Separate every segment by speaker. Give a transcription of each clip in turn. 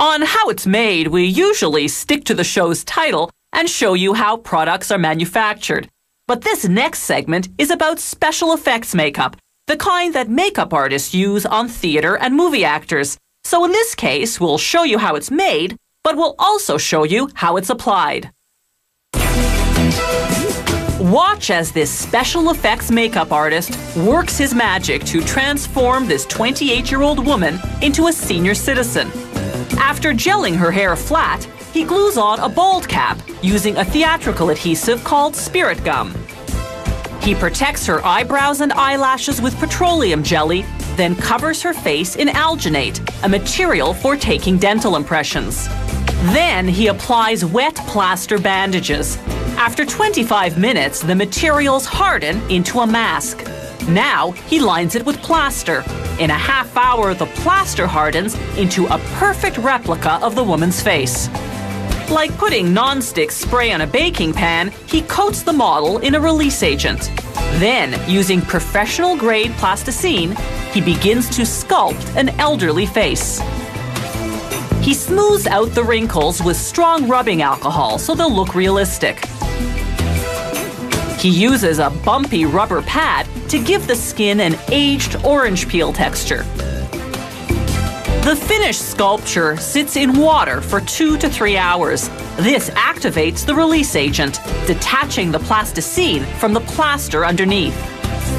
Speaker 1: On How It's Made, we usually stick to the show's title and show you how products are manufactured. But this next segment is about special effects makeup, the kind that makeup artists use on theater and movie actors. So in this case, we'll show you how it's made, but we'll also show you how it's applied. Watch as this special effects makeup artist works his magic to transform this 28-year-old woman into a senior citizen. After gelling her hair flat, he glues on a bald cap using a theatrical adhesive called spirit gum. He protects her eyebrows and eyelashes with petroleum jelly, then covers her face in alginate, a material for taking dental impressions. Then he applies wet plaster bandages. After 25 minutes, the materials harden into a mask. Now he lines it with plaster. In a half hour, the plaster hardens into a perfect replica of the woman's face. Like putting non-stick spray on a baking pan, he coats the model in a release agent. Then, using professional-grade plasticine, he begins to sculpt an elderly face. He smooths out the wrinkles with strong rubbing alcohol so they'll look realistic. He uses a bumpy rubber pad to give the skin an aged orange peel texture. The finished sculpture sits in water for 2 to 3 hours. This activates the release agent, detaching the plasticine from the plaster underneath.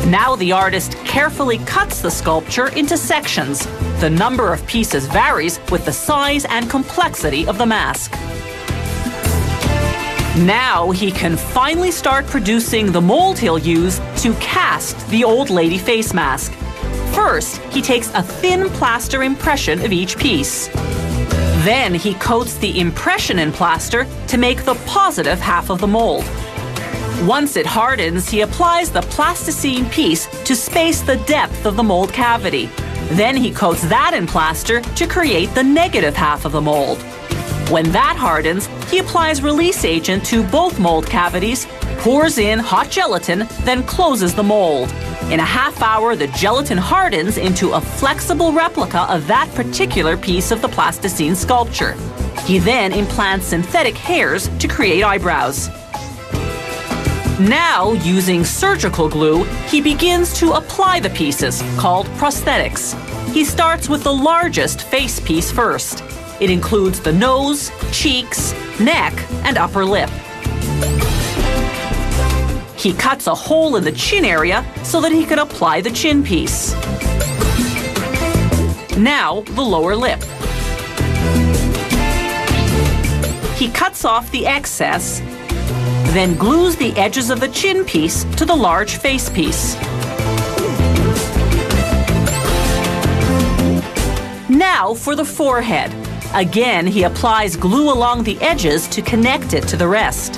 Speaker 1: Now the artist carefully cuts the sculpture into sections. The number of pieces varies with the size and complexity of the mask. Now he can finally start producing the mold he'll use to cast the old lady face mask. First, he takes a thin plaster impression of each piece. Then he coats the impression in plaster to make the positive half of the mold. Once it hardens, he applies the plasticine piece to space the depth of the mold cavity. Then he coats that in plaster to create the negative half of the mold. When that hardens, he applies release agent to both mold cavities, pours in hot gelatin, then closes the mold. In a half hour, the gelatin hardens into a flexible replica of that particular piece of the plasticine sculpture. He then implants synthetic hairs to create eyebrows. Now, using surgical glue, he begins to apply the pieces, called prosthetics. He starts with the largest face piece first. It includes the nose, cheeks, neck, and upper lip. He cuts a hole in the chin area so that he can apply the chin piece. Now, the lower lip. He cuts off the excess, then glues the edges of the chin piece to the large face piece. Now for the forehead. Again, he applies glue along the edges to connect it to the rest.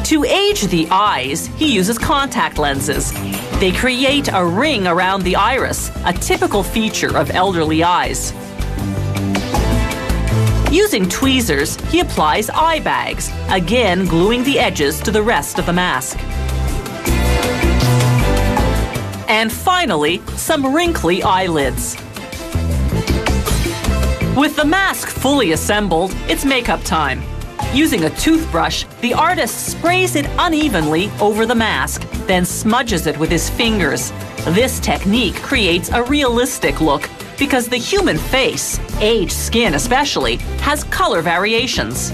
Speaker 1: To age the eyes, he uses contact lenses. They create a ring around the iris, a typical feature of elderly eyes. Using tweezers, he applies eye bags, again gluing the edges to the rest of the mask. And finally, some wrinkly eyelids. With the mask fully assembled, it's makeup time. Using a toothbrush, the artist sprays it unevenly over the mask, then smudges it with his fingers. This technique creates a realistic look because the human face, aged skin especially, has color variations.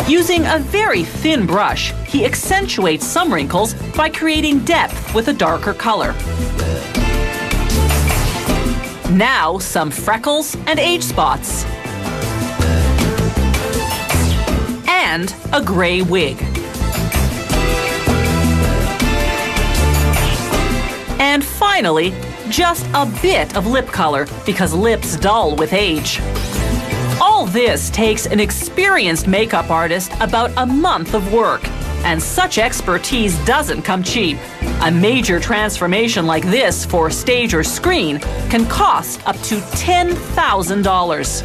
Speaker 1: Using a very thin brush, he accentuates some wrinkles by creating depth with a darker color. Now, some freckles and age spots. And a gray wig. And finally, just a bit of lip color because lips dull with age. All this takes an experienced makeup artist about a month of work, and such expertise doesn't come cheap. A major transformation like this for stage or screen can cost up to $10,000.